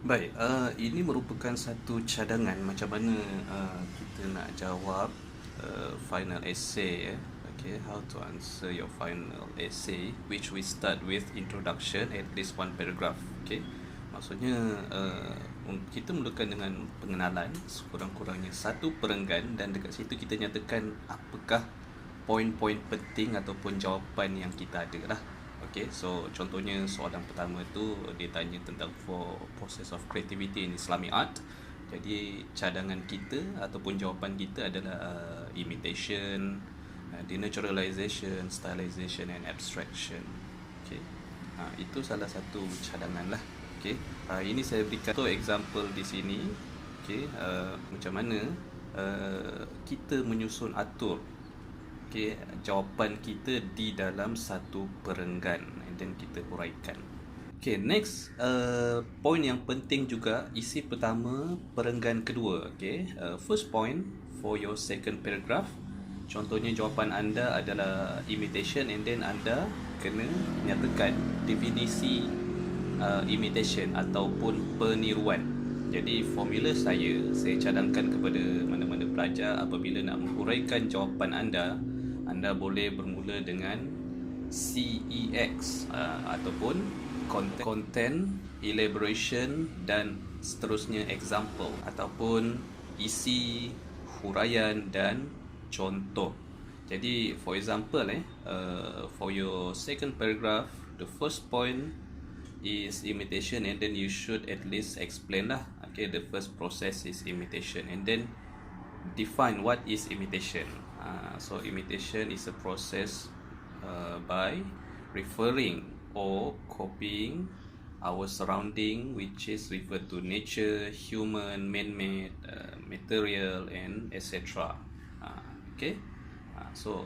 Baik, ini merupakan satu cadangan macam mana kita nak jawab final essay ya. Okay, how to answer your final essay, which we start with introduction, at least one paragraph. Okay, maksudnya kita mulakan dengan pengenalan sekurang-kurangnya satu perenggan, dan dekat situ kita nyatakan apakah poin-poin penting ataupun jawapan yang kita ada lah. Okay, so contohnya soalan pertama tu dia tanya tentang for process of creativity in Islamic art. Jadi cadangan kita ataupun jawapan kita adalah imitation, denaturalization, stylization and abstraction. Okay, itu salah satu cadangan lah. Okay, ini saya berikan satu example di sini. Okay, macam mana kita menyusun atur okay, jawapan kita di dalam satu perenggan, and then kita huraikan. Okay, next point yang penting juga, isi pertama perenggan kedua. Okay, first point for your second paragraph, contohnya jawapan anda adalah imitation, and then anda kena nyatakan definisi imitation ataupun peniruan. Jadi formula saya cadangkan kepada mana-mana pelajar apabila nak menghuraikan jawapan anda boleh bermula dengan CEX ataupun content, elaboration dan seterusnya example, ataupun isi, huraian dan contoh. Jadi for example for your second paragraph, the first point is imitation, and then you should at least explain lah. Okay, the first process is imitation, and then define what is imitation. So imitation is a process by referring or copying our surrounding, which is referred to nature, human, man-made, material and etc. Okay, so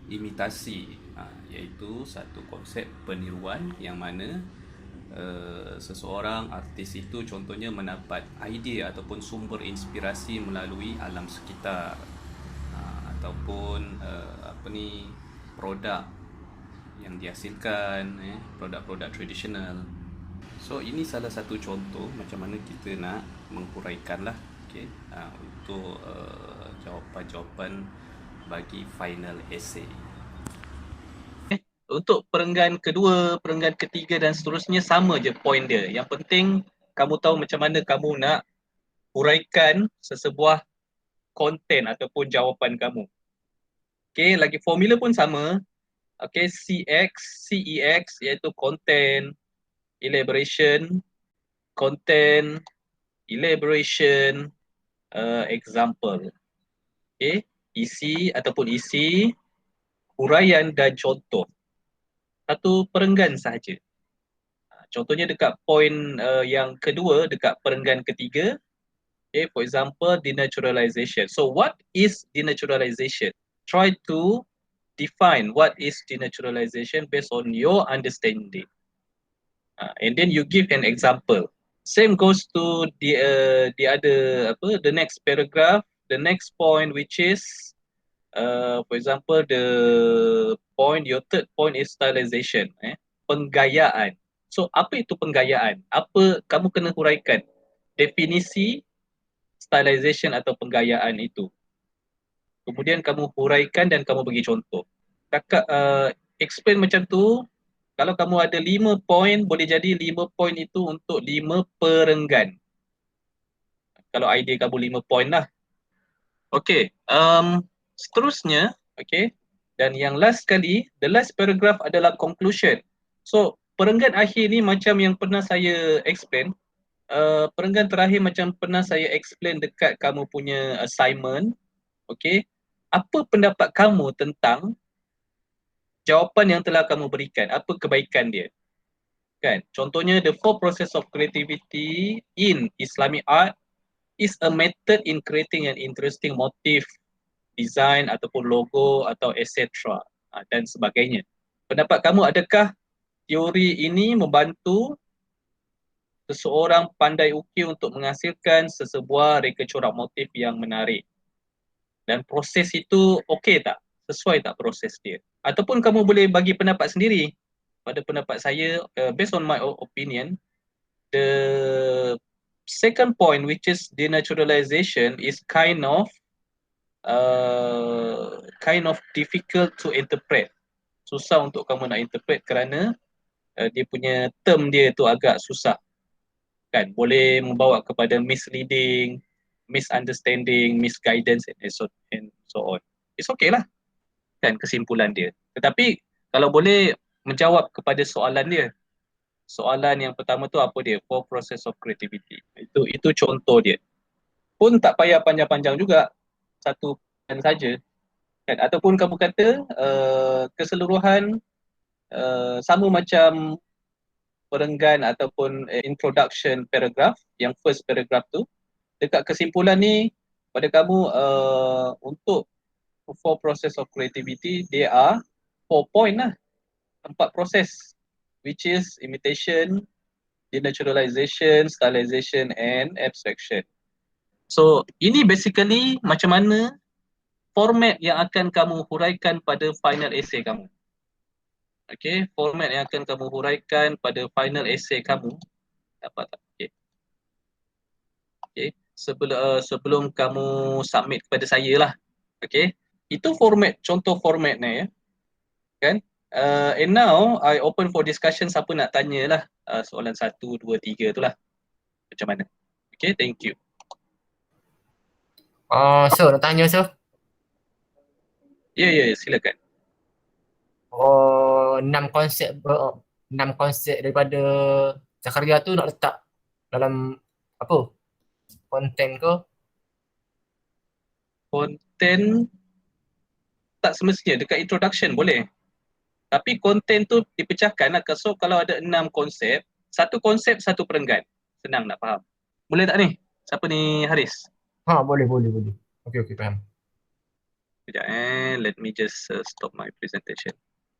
imitasi iaitu satu konsep peniruan yang mana seseorang artis itu contohnya mendapat idea ataupun sumber inspirasi melalui alam sekitar, ataupun produk yang dihasilkan, produk-produk tradisional. So ini salah satu contoh macam mana kita nak menghuraikan lah, okay, untuk jawapan-jawapan bagi final essay. Untuk perenggan kedua, perenggan ketiga dan seterusnya sama je point dia. Yang penting kamu tahu macam mana kamu nak huraikan sesebuah konten ataupun jawapan kamu. Okay, lagi formula pun sama. Okay, CEX iaitu content, elaboration, content, elaboration, example. Okay, isi ataupun isi, huraian dan contoh. Satu perenggan sahaja. Contohnya dekat poin yang kedua, dekat perenggan ketiga, okay, for example, denaturalization. So what is denaturalization? Try to define what is denaturalization based on your understanding. And then you give an example. Same goes to the next paragraph, the next point, which is for example your third point is stylization, penggayaan. So apa itu penggayaan? Apa kamu kena huraikan definisi stylization atau penggayaan itu. Kemudian kamu huraikan dan kamu bagi contoh. Kakak explain macam tu. Kalau kamu ada 5 poin, boleh jadi 5 poin itu untuk 5 perenggan. Kalau idea kamu 5 poin lah. Okay, seterusnya, okay, dan yang last kali, the last paragraph adalah conclusion. So, perenggan akhir ni macam yang pernah saya explain, perenggan terakhir macam pernah saya explain dekat kamu punya assignment, okay, apa pendapat kamu tentang jawapan yang telah kamu berikan, apa kebaikan dia, kan? Contohnya, the four process of creativity in Islamic art is a method in creating an interesting motif, design ataupun logo atau etc. Dan sebagainya. Pendapat kamu, adakah teori ini membantu seseorang pandai ukir untuk menghasilkan sesebuah reka corak motif yang menarik? Dan proses itu okey tak? Sesuai tak proses dia? Ataupun kamu boleh bagi pendapat sendiri. Pada pendapat saya, based on my opinion, The second point, which is denaturalization, is kind of difficult to interpret. Susah untuk kamu nak interpret kerana dia punya term dia tu agak susah, kan? Boleh membawa kepada misleading, misunderstanding, misguidance and so on. It's okay lah, kan, kesimpulan dia. Tetapi kalau boleh menjawab kepada soalan dia. Soalan yang pertama tu apa dia? Four process of creativity. Itu contoh dia. Pun tak payah panjang-panjang juga. Satu dan saja. Kan? Ataupun kamu kata keseluruhan sama macam perenggan ataupun introduction paragraph, yang first paragraph tu, dekat kesimpulan ni pada kamu untuk four process of creativity, they are 4 point lah, 4 proses, which is imitation, denaturalization, stylization and abstraction. So ini basically macam mana format yang akan kamu huraikan pada final essay kamu. Okay, format yang akan kamu huraikan pada final essay kamu. Dapat tak? Okay. Okay. Sebelum kamu submit kepada saya lah. Okay. Itu format, contoh format ni ya. Kan? And now I open for discussion, siapa nak tanya lah soalan 1, 2, 3 tu lah. Macam mana? Okay, thank you. So nak tanya so. Ya, silakan. 6 konsep daripada Zakaria tu nak letak dalam apa? Konten ke? Konten tak semestinya, dekat introduction boleh. Tapi konten tu dipecahkan lah. So kalau ada 6 konsep, satu konsep, satu perenggan. Senang nak faham. Boleh tak ni? Siapa ni, Haris? Boleh. Okey, faham. Sekejap let me just stop my presentation.